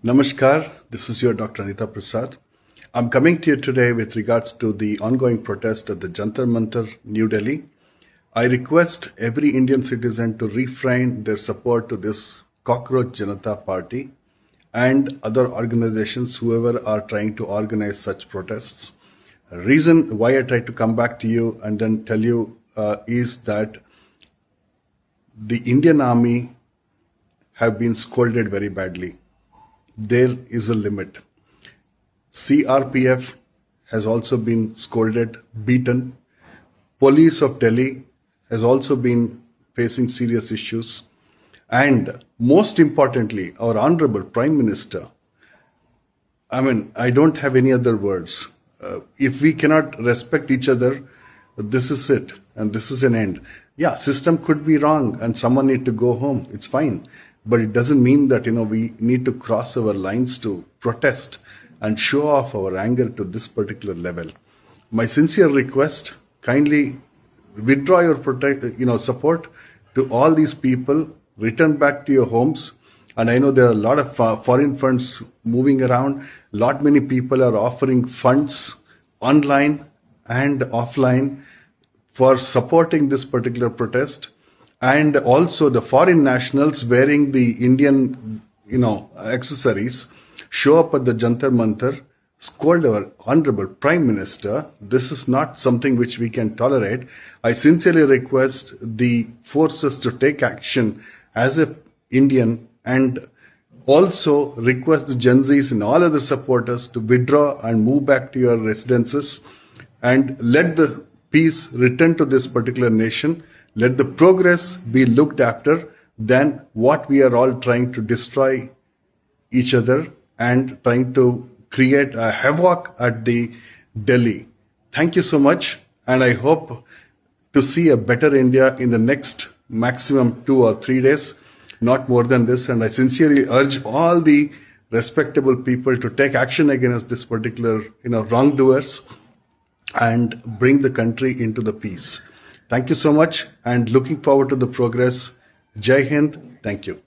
Namaskar, this is your Dr. Anita Prasad. I'm coming to you today with regards to the ongoing protest at the Jantar Mantar, New Delhi. I request every Indian citizen to refrain their support to this cockroach Janata Party and other organizations, whoever are trying to organize such protests. Reason why I try to come back to you and then tell you is that the Indian Army have been scolded very badly. There is a limit. CRPF has also been scolded, beaten. Police of Delhi has also been facing serious issues. And most importantly, our Honorable Prime Minister, I don't have any other words. If we cannot respect each other, this is it, and this is an end. Yeah, system could be wrong, and someone need to go home. It's fine, but it doesn't mean that we need to cross our lines to protest and show off our anger to this particular level. My sincere request: kindly withdraw your support to all these people. Return back to your homes. And I know there are a lot of foreign funds moving around. Many people are offering funds online and offline for supporting this particular protest. And also the foreign nationals wearing the Indian, accessories show up at the Jantar Mantar, scold our Honorable Prime Minister. This is not something which we can tolerate. I sincerely request the forces to take action as an Indian, and also request the Gen Zs and all other supporters to withdraw and move back to your residences and let the peace return to this particular nation. Let the progress be looked after than what we are all trying to destroy each other and trying to create a havoc at the Delhi. Thank you so much, and I hope to see a better India in the next maximum 2 or 3 days, not more than this. And I sincerely urge all the respectable people to take action against this particular wrongdoers and bring the country into the peace. Thank you so much, and looking forward to the progress. Jai Hind. Thank you.